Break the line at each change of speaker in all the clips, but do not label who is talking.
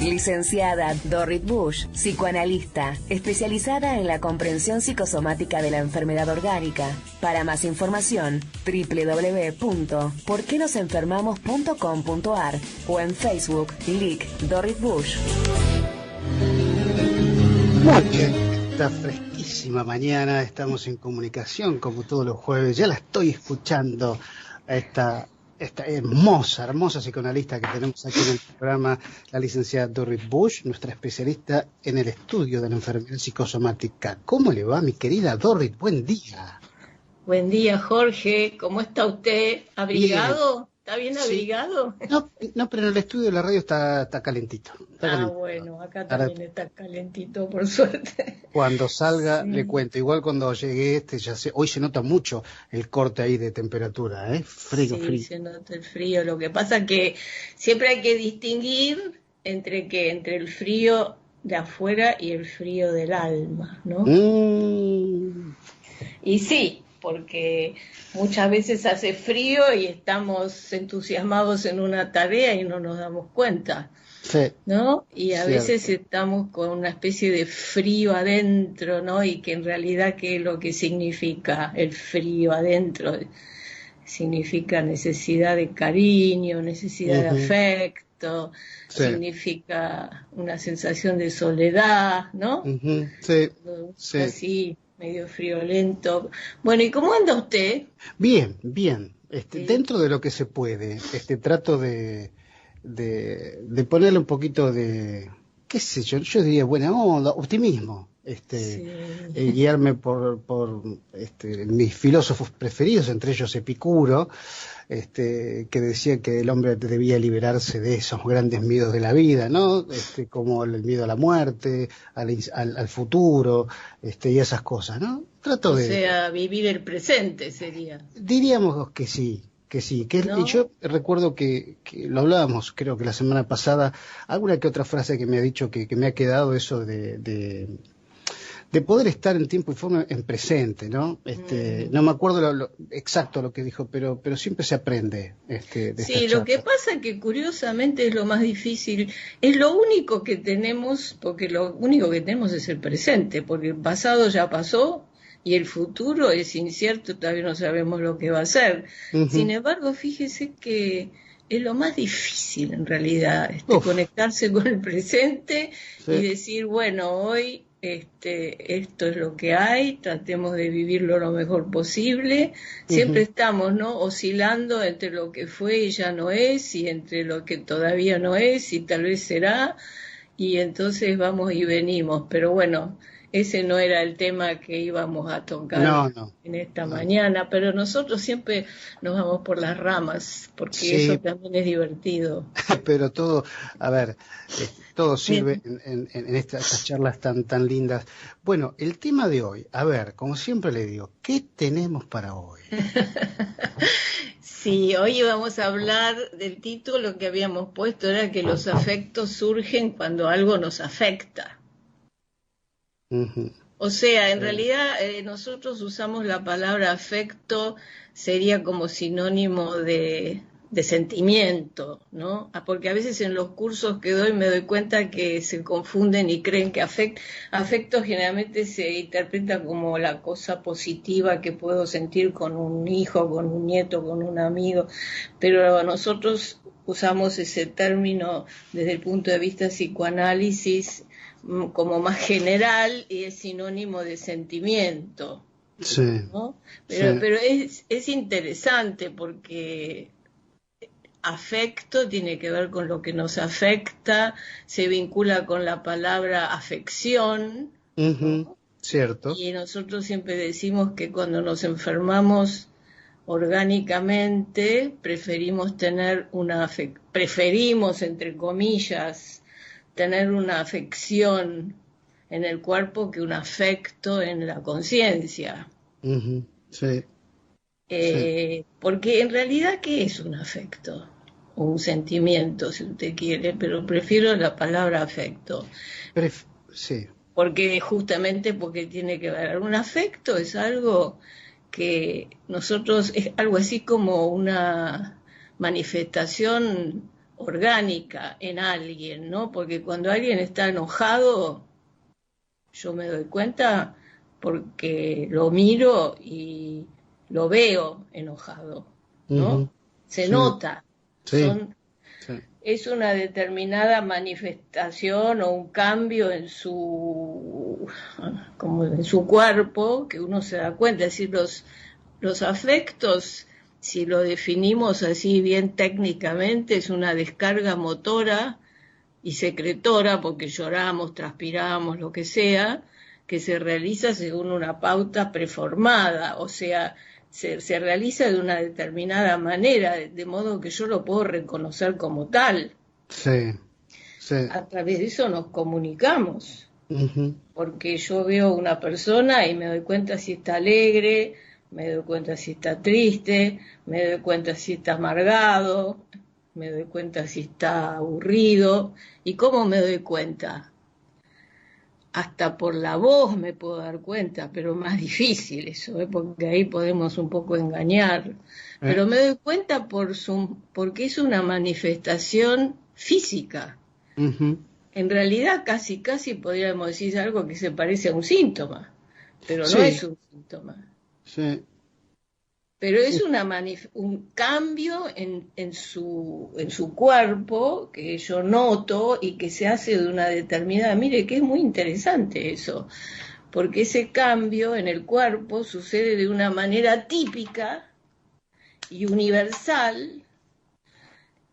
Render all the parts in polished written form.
Licenciada Dorrit Bush, psicoanalista, especializada en la comprensión psicosomática de la enfermedad orgánica. Para más información, www.porquenosenfermamos.com.ar o en Facebook, Lic Dorrit Bush.
Muy bien, esta fresquísima mañana estamos en comunicación como todos los jueves. Ya la estoy escuchando a esta hermosa psicoanalista que tenemos aquí en el programa, la licenciada Dorrit Bush, nuestra especialista en el estudio de la enfermedad psicosomática. ¿Cómo le va, mi querida Dorrit? Buen día.
Buen día, Jorge. ¿Cómo está usted? ¿Abrigado?
Bien.
¿Está bien
Sí.
abrigado?
No, pero en el estudio de la radio está calentito.
Bueno, acá también está calentito, por suerte.
Cuando salga,
Sí.
le cuento. Igual cuando llegue hoy se nota mucho el corte ahí de temperatura, ¿eh? Frío.
Se nota el frío. Lo que pasa es que siempre hay que distinguir entre el frío de afuera y el frío del alma, ¿no? Y sí, porque muchas veces hace frío y estamos entusiasmados en una tarea y no nos damos cuenta,
Sí.
¿no? Y a
Cierto.
veces estamos con una especie de frío adentro, ¿no? Y que en realidad, ¿qué es lo que significa el frío adentro? Significa necesidad de cariño, necesidad de afecto,
Sí.
significa una sensación de soledad, ¿no?
Sí.
Así, medio friolento. Bueno, ¿y cómo anda usted?
Bien.
Sí.
Dentro de lo que se puede, trato de ponerle un poquito de, qué sé yo diría buena onda, optimismo,
Sí.
guiarme por mis filósofos preferidos, entre ellos Epicuro, que decía que el hombre debía liberarse de esos grandes miedos de la vida, ¿no? Como el miedo a la muerte, al futuro, y esas cosas, ¿no?
O sea, vivir el presente sería.
Diríamos que sí.
¿No?
Y yo recuerdo que lo hablábamos, creo que la semana pasada, alguna que otra frase que me ha dicho que me ha quedado, eso de poder estar en tiempo y forma en presente, ¿no? No me acuerdo exacto lo que dijo, pero siempre se aprende de
Sí,
estas
lo que
charlas.
pasa que curiosamente es lo más difícil, es lo único que tenemos, porque lo único que tenemos es el presente, porque el pasado ya pasó y el futuro es incierto, todavía no sabemos lo que va a ser. Sin embargo, fíjese que es lo más difícil en realidad, conectarse con el presente y decir, bueno, hoy esto es lo que hay, tratemos de vivirlo lo mejor posible. Siempre estamos, ¿no?, oscilando entre lo que fue y ya no es, y entre lo que todavía no es y tal vez será, y entonces vamos y venimos. Pero bueno, ese no era el tema que íbamos a tocar en esta mañana, pero nosotros siempre nos vamos por las ramas, porque eso también es divertido.
Pero todo, a ver, todo sirve en estas charlas tan lindas. Bueno, el tema de hoy, a ver, como siempre le digo, ¿qué tenemos para hoy?
Sí, hoy vamos a hablar del título que habíamos puesto, era que los afectos surgen cuando algo nos afecta. O sea, en realidad nosotros usamos la palabra afecto, sería como sinónimo de sentimiento, ¿no? Porque a veces en los cursos que doy me doy cuenta que se confunden y creen que afecto generalmente se interpreta como la cosa positiva que puedo sentir con un hijo, con un nieto, con un amigo, pero nosotros usamos ese término desde el punto de vista psicoanálisis como más general y es sinónimo de sentimiento, ¿no? Pero es interesante porque afecto tiene que ver con lo que nos afecta, se vincula con la palabra afección, ¿no?
Cierto.
Y nosotros siempre decimos que cuando nos enfermamos orgánicamente preferimos entre comillas tener una afección en el cuerpo que un afecto en la conciencia. Porque en realidad, ¿qué es un afecto? O un sentimiento, si usted quiere, pero prefiero la palabra afecto. Porque tiene que ver. Un afecto es algo que nosotros, es algo así como una manifestación orgánica en alguien, ¿no? Porque cuando alguien está enojado, yo me doy cuenta porque lo miro y lo veo enojado, ¿no? Se
Sí,
nota,
sí, sí.
es una determinada manifestación o un cambio en como en su cuerpo que uno se da cuenta. Es decir, los afectos, si lo definimos así bien técnicamente, es una descarga motora y secretora, porque lloramos, transpiramos, lo que sea, que se realiza según una pauta preformada, o sea, se realiza de una determinada manera, de modo que yo lo puedo reconocer como tal.
Sí, sí.
A través de eso nos comunicamos,
Ujú.
porque yo veo una persona y me doy cuenta si está alegre, me doy cuenta si está triste, me doy cuenta si está amargado, me doy cuenta si está aburrido. ¿Y cómo me doy cuenta? Hasta por la voz me puedo dar cuenta, pero más difícil eso, porque ahí podemos un poco engañar.
Eh,
Pero me doy cuenta porque es una manifestación física.
ujú.
En realidad casi podríamos decir algo que se parece a un síntoma, pero no
Sí,
es un síntoma.
sí,
Pero es
sí,
un cambio en su cuerpo que yo noto y que se hace de una determinada. Mire, que es muy interesante eso, porque ese cambio en el cuerpo sucede de una manera típica y universal,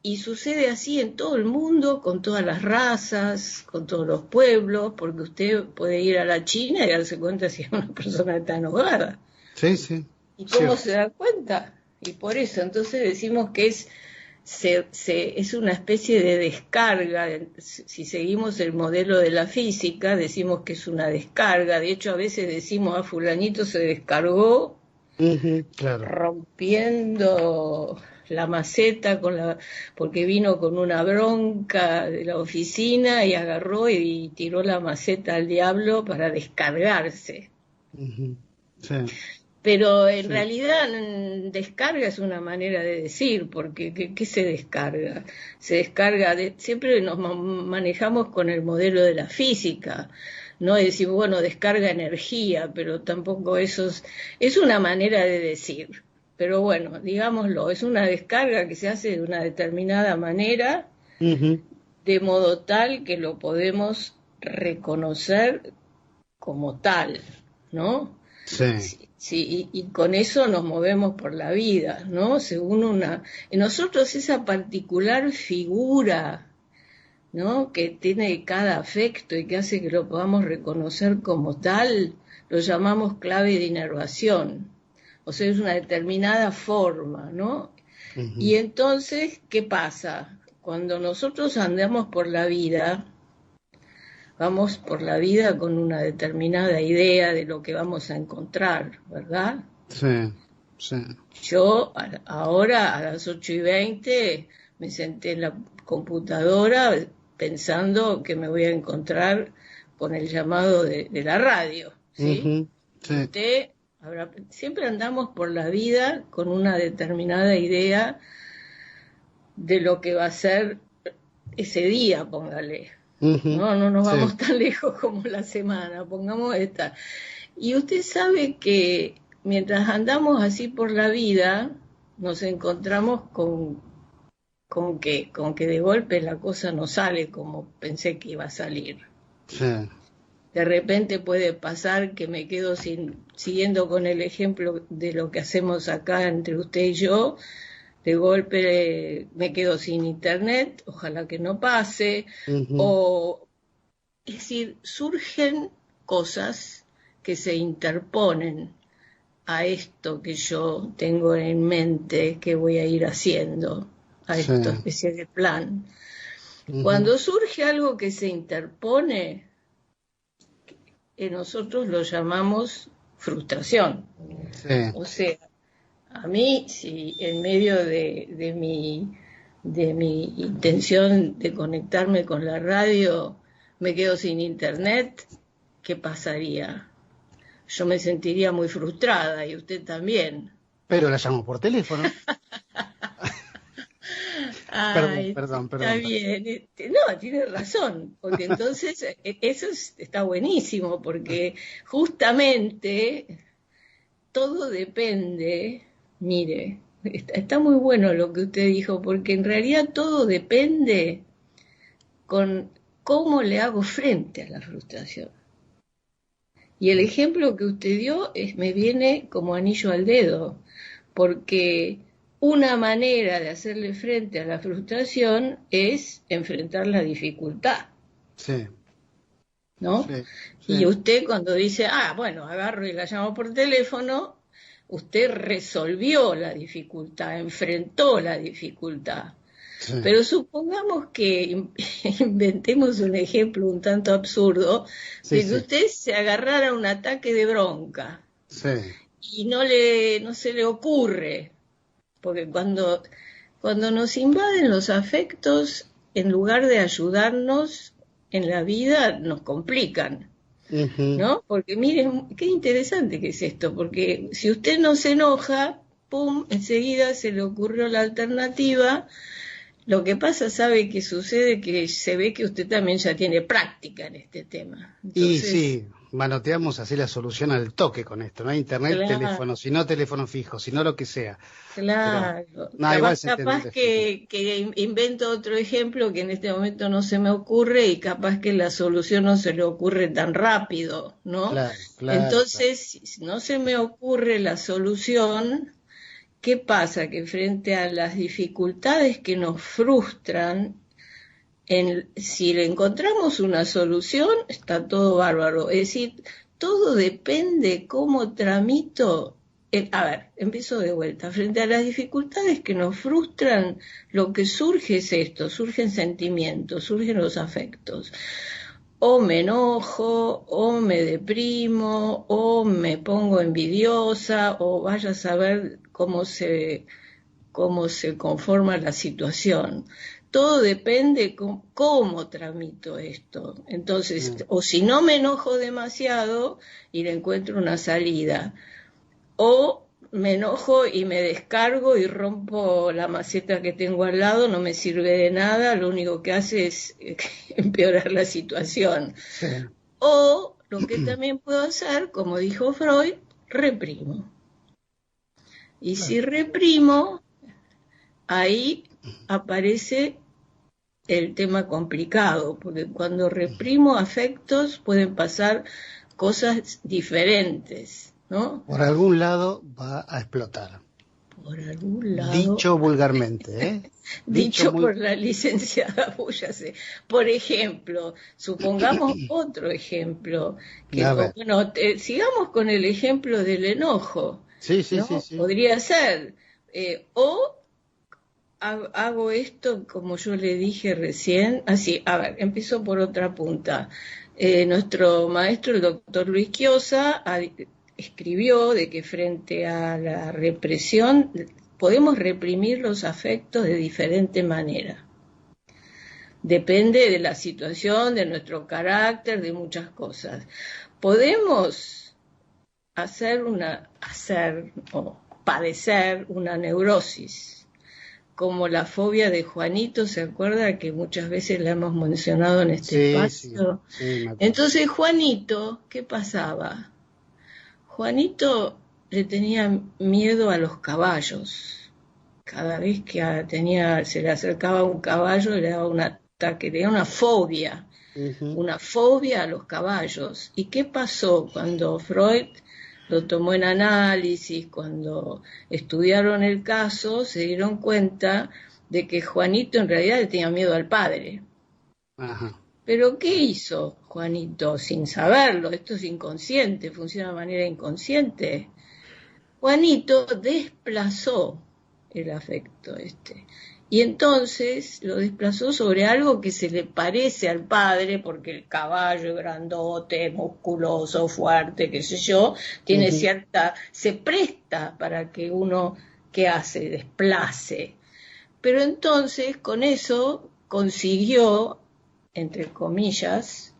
y sucede así en todo el mundo, con todas las razas, con todos los pueblos, porque usted puede ir a la China y darse cuenta si una persona está enojada.
sí, sí,
¿Y cómo
cierto.
se da cuenta? Y por eso entonces decimos que es una especie de descarga. Si seguimos el modelo de la física, decimos que es una descarga. De hecho, a veces decimos, fulanito se descargó
Ujú, claro.
rompiendo la maceta porque vino con una bronca de la oficina y agarró y tiró la maceta al diablo para descargarse.
Ujú, sí,
Pero en
sí.
realidad descarga es una manera de decir, porque ¿qué se descarga? Se descarga, siempre nos manejamos con el modelo de la física, ¿no? Decimos, bueno, descarga energía, pero tampoco es una manera de decir. Pero bueno, digámoslo, es una descarga que se hace de una determinada manera,
Ujú,
de modo tal que lo podemos reconocer como tal, ¿no?
sí.
Sí, sí, y con eso nos movemos por la vida, ¿no? En nosotros esa particular figura, ¿no? Que tiene cada afecto y que hace que lo podamos reconocer como tal, lo llamamos clave de inervación. O sea, es una determinada forma, ¿no? Y
Ujú,
entonces, ¿qué pasa? Cuando nosotros andamos por la vida, vamos por la vida con una determinada idea de lo que vamos a encontrar, ¿verdad?
sí, sí.
Yo ahora a las 8:20 me senté en la computadora pensando que me voy a encontrar con el llamado de la radio, ¿sí?
Ujú,
Y
sí,
usted siempre andamos por la vida con una determinada idea de lo que va a ser ese día, póngale.
ujú,
No nos
sí,
vamos tan lejos como la semana, pongamos esta. Y usted sabe que mientras andamos así por la vida, nos encontramos con que de golpe la cosa no sale como pensé que iba a salir.
sí.
De repente puede pasar que me quedo siguiendo con el ejemplo de lo que hacemos acá entre usted y yo, de golpe me quedo sin internet, ojalá que no pase,
Ujú,
o es decir, surgen cosas que se interponen a esto que yo tengo en mente que voy a ir haciendo, a
sí.
esta especie de plan.
Ujú,
Cuando surge algo que se interpone, nosotros lo llamamos frustración.
sí.
O sea, a mí, si en medio de mi intención de conectarme con la radio me quedo sin internet, ¿qué pasaría? Yo me sentiría muy frustrada y usted también.
Pero la llamo por teléfono.
Ay,
Perdón.
está bien. No, tiene razón, porque entonces está buenísimo, porque justamente todo depende, mire, está muy bueno lo que usted dijo, porque en realidad todo depende con cómo le hago frente a la frustración. Y el ejemplo que usted dio me viene como anillo al dedo, porque una manera de hacerle frente a la frustración es enfrentar la dificultad,
Sí,
¿no?
sí,
Y
sí,
usted cuando dice, bueno, agarro y la llamo por teléfono, usted resolvió la dificultad, enfrentó la dificultad.
sí,
Pero supongamos que inventemos un ejemplo un tanto absurdo
sí,
de que
sí,
usted se agarrara un ataque de bronca
sí.
y no se le ocurre, porque cuando nos invaden los afectos, en lugar de ayudarnos en la vida, nos complican,
Ujú.
¿no? Porque miren, qué interesante que es esto, porque si usted no se enoja, pum, enseguida se le ocurrió la alternativa. Lo que pasa, sabe que sucede que se ve que usted también ya tiene práctica en este tema.
Y
Entonces,
sí, manoteamos así la solución al toque con esto, ¿no? Internet,
claro,
teléfono, si no teléfono fijo, si no lo que sea. Pero,
claro.
no, igual
Capaz,
se entiende
capaz
el ejemplo.
que invento otro ejemplo que en este momento no se me ocurre y capaz que la solución no se le ocurre tan rápido, ¿no?
Claro, claro, claro.
Entonces, si no se me ocurre la solución, ¿qué pasa? Que frente a las dificultades que nos frustran, si le encontramos una solución, está todo bárbaro. Es decir, todo depende cómo tramito. A ver, empiezo de vuelta. Frente a las dificultades que nos frustran, lo que surge es esto, surgen sentimientos, surgen los afectos. O me enojo, o me deprimo, o me pongo envidiosa, o vaya a saber cómo se conforma la situación. Todo depende cómo tramito esto. Entonces,
Mm.
o si no me enojo demasiado y le encuentro una salida, o me enojo y me descargo y rompo la maceta que tengo al lado, no me sirve de nada, lo único que hace es empeorar la situación.
Sí.
O lo que también puedo hacer, como dijo Freud, reprimo. Y
Claro.
si reprimo, ahí aparece el tema complicado, porque cuando reprimo afectos pueden pasar cosas diferentes, ¿no?
Por algún lado va a explotar.
Por algún lado,
Dicho vulgarmente, ¿eh? Dicho
dicho
muy...
por la licenciada Búyase. Por ejemplo, supongamos otro ejemplo,
A ver.
bueno, sigamos con el ejemplo del enojo,
Sí, sí, sí,
¿no?
sí.
Podría ser, o hago esto como yo le dije recién, así, a ver, empiezo por otra punta. Nuestro maestro, el doctor Luis Quiosa, escribió de que frente a la represión podemos reprimir los afectos de diferente manera. Depende de la situación, de nuestro carácter, de muchas cosas. Podemos hacer o padecer una neurosis, como la fobia de Juanito, ¿se acuerda que muchas veces la hemos mencionado en este
Sí, sí,
espacio?
sí, me acuerdo.
Entonces, Juanito, ¿qué pasaba? Juanito le tenía miedo a los caballos. Cada vez que se le acercaba un caballo, le daba un ataque, tenía
Ujú.
una fobia a los caballos. ¿Y qué pasó cuando Freud lo tomó en análisis? Cuando estudiaron el caso, se dieron cuenta de que Juanito en realidad le tenía miedo al padre.
Ajá.
Pero ¿qué hizo Juanito sin saberlo? Esto es inconsciente, funciona de manera inconsciente. Juanito desplazó el afecto este. Y entonces lo desplazó sobre algo que se le parece al padre, porque el caballo es grandote, musculoso, fuerte, qué sé yo, tiene
Ujú.
se presta para que uno, ¿qué hace? Desplace. Pero entonces con eso consiguió, entre comillas,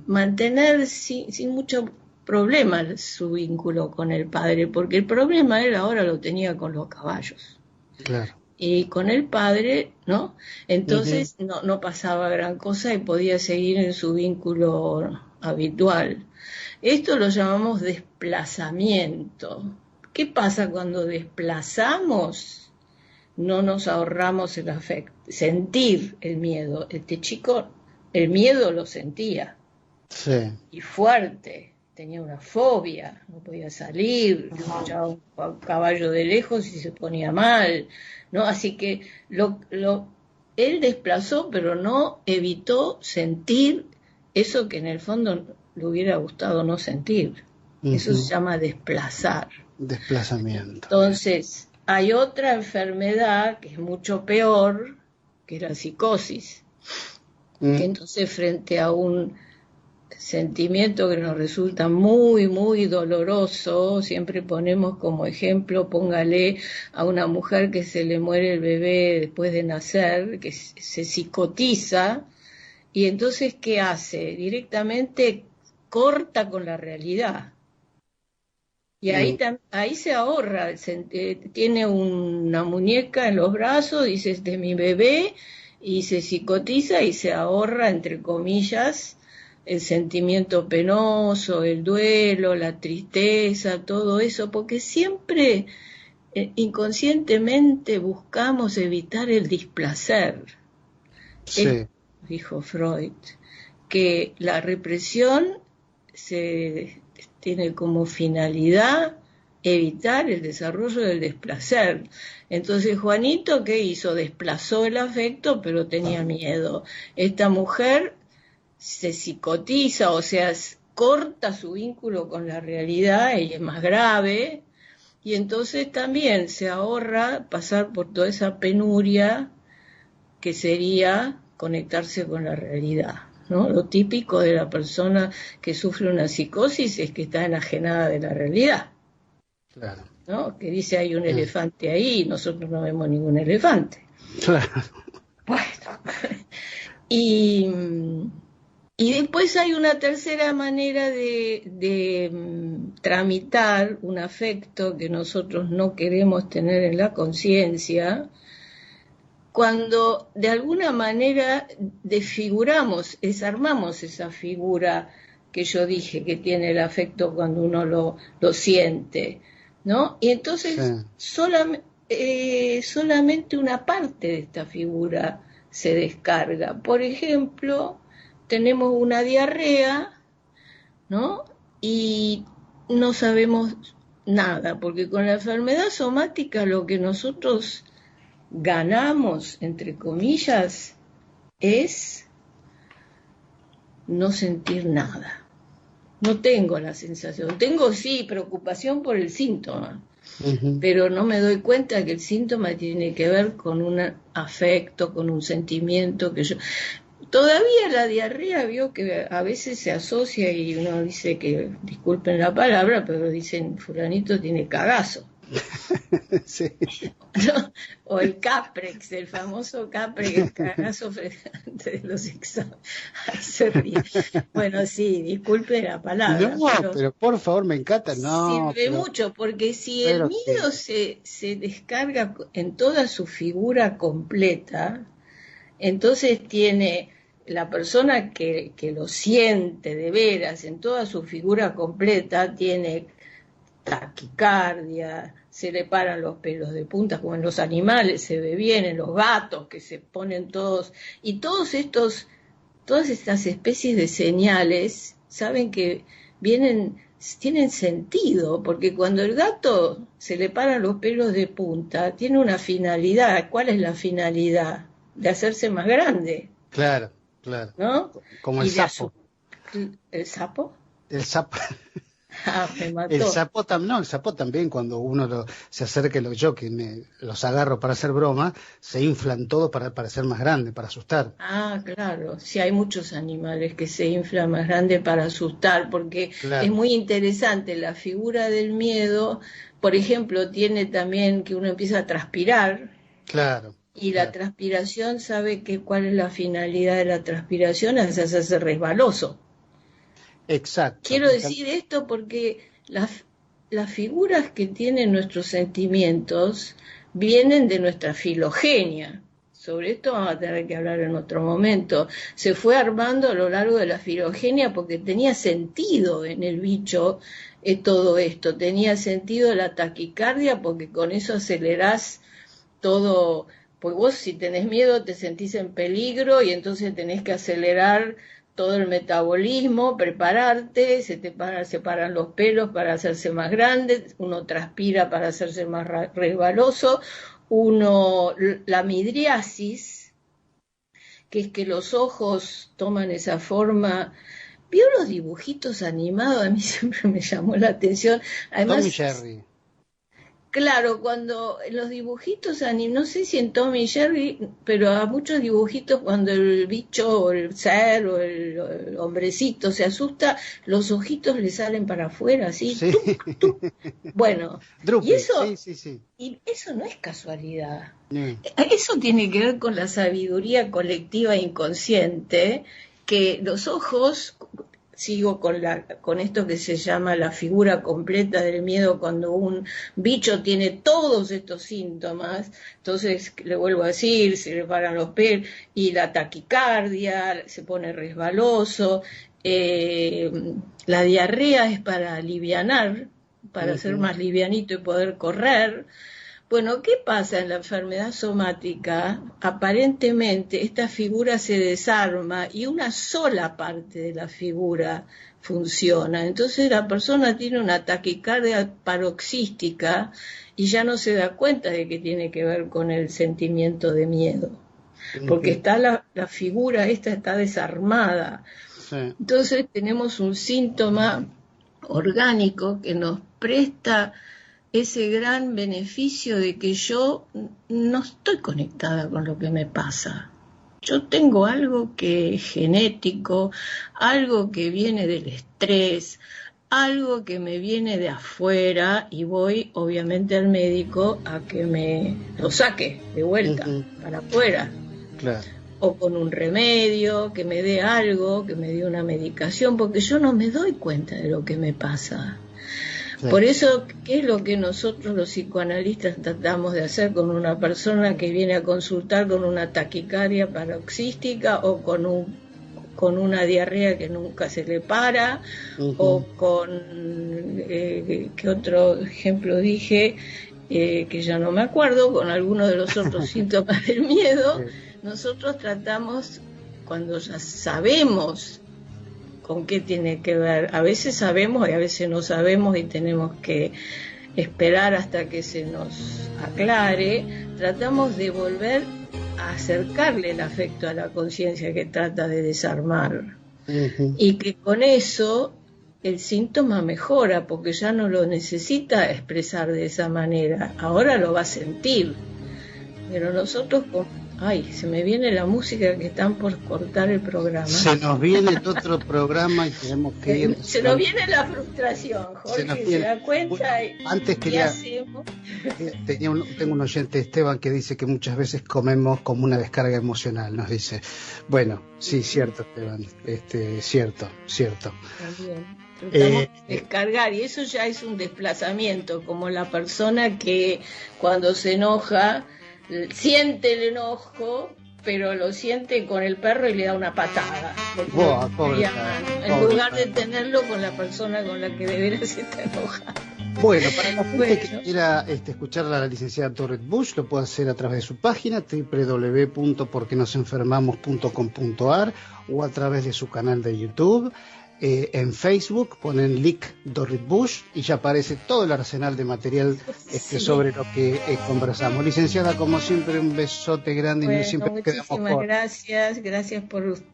mantener sin mucho problema su vínculo con el padre, porque el problema él ahora lo tenía con los caballos.
Claro.
y con el padre, ¿no? Entonces no pasaba gran cosa y podía seguir en su vínculo habitual. Esto lo llamamos desplazamiento. ¿Qué pasa cuando desplazamos? No nos ahorramos el afecto, sentir el miedo. Este chico, el miedo lo sentía.
Sí.
Y fuerte, tenía una fobia, no podía salir, escuchaba un caballo de lejos y se ponía mal, ¿no? Así que él desplazó, pero no evitó sentir eso que en el fondo le hubiera gustado no sentir. Eso se llama desplazar.
Desplazamiento.
Entonces, hay otra enfermedad que es mucho peor, que es la psicosis, que entonces frente a un sentimiento que nos resulta muy, muy doloroso, siempre ponemos como ejemplo, póngale a una mujer que se le muere el bebé después de nacer, que se psicotiza, y entonces, ¿qué hace? Directamente corta con la realidad. Y ahí se ahorra, tiene una muñeca en los brazos, dice, este es mi bebé, y se psicotiza y se ahorra, entre comillas, el sentimiento penoso, el duelo, la tristeza, todo eso, porque siempre inconscientemente buscamos evitar el displacer.
Sí.
Dijo Freud, que la represión tiene como finalidad evitar el desarrollo del desplacer. Entonces Juanito, ¿qué hizo? Desplazó el afecto, pero tenía miedo. Esta mujer se psicotiza, o sea, corta su vínculo con la realidad, ella es más grave, y entonces también se ahorra pasar por toda esa penuria que sería conectarse con la realidad, ¿no? Lo típico de la persona que sufre una psicosis es que está enajenada de la realidad.
Claro.
¿No? Que dice hay un elefante ahí y nosotros no vemos ningún elefante.
Claro.
Bueno, y después hay una tercera manera de tramitar un afecto que nosotros no queremos tener en la conciencia, cuando de alguna manera desarmamos esa figura que yo dije que tiene el afecto cuando uno lo siente, ¿no? Y entonces solamente una parte de esta figura se descarga. Por ejemplo, tenemos una diarrea, ¿no? Y no sabemos nada, porque con la enfermedad somática lo que nosotros ganamos, entre comillas, es no sentir nada. No tengo la sensación, tengo sí preocupación por el síntoma, pero no me doy cuenta que el síntoma tiene que ver con un afecto, con un sentimiento que yo... Todavía la diarrea, vio que a veces se asocia y uno dice que, disculpen la palabra, pero dicen fulanito tiene cagazo.
Sí.
¿No? O el Caprex, el famoso Caprex, el cagazo frente de los exámenes. Ay, se ríe. Bueno, sí, disculpe la palabra.
No, pero por favor, me encanta. No,
sirve mucho, porque si el miedo se descarga en toda su figura completa, entonces tiene la persona que lo siente de veras en toda su figura completa, tiene taquicardia, se le paran los pelos de punta, como en los animales se ve bien, en los gatos que se ponen todos, y todas estas especies de señales, saben que tienen sentido, porque cuando el gato se le paran los pelos de punta, tiene una finalidad. ¿Cuál es la finalidad? De hacerse más grande.
Claro, claro.
¿No?
Como el sapo.
¿El sapo?
El sapo.
Ah, me mató.
El sapo también, cuando uno se acerca, yo que los agarro para hacer broma, se inflan todo para parecer más grande, para asustar.
Ah, claro. Sí, hay muchos animales que se inflan más grande para asustar, porque es muy interesante la figura del miedo. Por ejemplo, tiene también que uno empieza a transpirar.
Claro.
Y la transpiración, ¿sabe cuál es la finalidad de la transpiración? Es hacerse resbaloso.
Exacto.
Quiero decir esto porque las figuras que tienen nuestros sentimientos vienen de nuestra filogenia. Sobre esto vamos a tener que hablar en otro momento. Se fue armando a lo largo de la filogenia porque tenía sentido en el bicho todo esto. Tenía sentido la taquicardia porque con eso acelerás todo. Pues vos si tenés miedo te sentís en peligro y entonces tenés que acelerar todo el metabolismo, prepararte, se paran los pelos para hacerse más grandes, uno transpira para hacerse más resbaloso. La midriasis, que es que los ojos toman esa forma. ¿Vio los dibujitos animados? A mí siempre me llamó la atención. Además,
Tom y Jerry.
Claro, cuando los dibujitos no sé si en Tom y Jerry, pero a muchos dibujitos cuando el bicho o el ser o el hombrecito se asusta, los ojitos le salen para afuera, así.
Sí.
Tuc, tuc. Bueno,
Drupi,
y eso,
sí.
y eso no es casualidad.
Sí.
Eso tiene que ver con la sabiduría colectiva inconsciente, que los ojos, sigo con esto que se llama la figura completa del miedo, cuando un bicho tiene todos estos síntomas, entonces le vuelvo a decir, se le paran los pelos y la taquicardia, se pone resbaloso, la diarrea es para alivianar, para ser más livianito y poder correr. Bueno, ¿qué pasa en la enfermedad somática? Aparentemente esta figura se desarma y una sola parte de la figura funciona. Entonces la persona tiene una taquicardia paroxística y ya no se da cuenta de que tiene que ver con el sentimiento de miedo. Porque está la figura esta está desarmada. Sí. Entonces tenemos un síntoma orgánico que nos presta ese gran beneficio de que yo no estoy conectada con lo que me pasa. Yo tengo algo que es genético, algo que viene del estrés, algo que me viene de afuera y voy obviamente al médico a que me lo saque de vuelta para afuera.
Claro.
O con un remedio, que me dé algo, que me dé una medicación, porque yo no me doy cuenta de lo que me pasa. Por eso, ¿qué es lo que nosotros los psicoanalistas tratamos de hacer con una persona que viene a consultar con una taquicardia paroxística o con una diarrea que nunca se le para, o con, ¿qué otro ejemplo dije? Que ya no me acuerdo, con alguno de los otros síntomas del miedo? Nosotros tratamos, cuando ya sabemos con qué tiene que ver, a veces sabemos y a veces no sabemos y tenemos que esperar hasta que se nos aclare, tratamos de volver a acercarle el afecto a la conciencia que trata de desarmar, y que con eso el síntoma mejora porque ya no lo necesita expresar de esa manera, ahora lo va a sentir, pero nosotros Ay, se me viene la música que están por cortar el programa. Se
nos viene el otro programa y tenemos que ir.
Se nos viene la frustración, Jorge, se da cuenta.
Bueno, antes quería. Tengo un oyente, Esteban, que dice que muchas veces comemos como una descarga emocional, nos dice. Bueno, sí, cierto, Esteban. Cierto.
También. Tratamos de descargar, y eso ya es un desplazamiento, como la persona que cuando se enoja siente el enojo, pero lo siente con el perro y le da una patada. En lugar de tenerlo con la persona con la que de veras está enojada.
Bueno, para la gente que quiera escuchar a la licenciada Dorrit Bush, lo puede hacer a través de su página www.porquenosenfermamos.com.ar o a través de su canal de YouTube. En Facebook ponen Lic Dorrit Bush y ya aparece todo el arsenal de material sobre lo que conversamos. Licenciada, como siempre, un besote grande.
Bueno,
y siempre
muchísimas gracias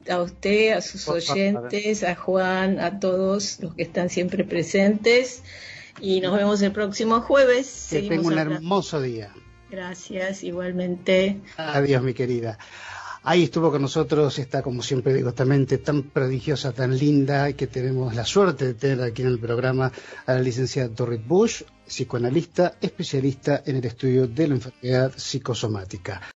a usted, a sus oyentes, a Juan, a todos los que están siempre presentes, y nos vemos el próximo jueves.
Que tenga un hermoso día.
Gracias, igualmente.
Adiós, mi querida. Ahí estuvo con nosotros, está, como siempre digo, tan prodigiosa, tan linda, y que tenemos la suerte de tener aquí en el programa a la licenciada Dorrit Bush, psicoanalista, especialista en el estudio de la enfermedad psicosomática.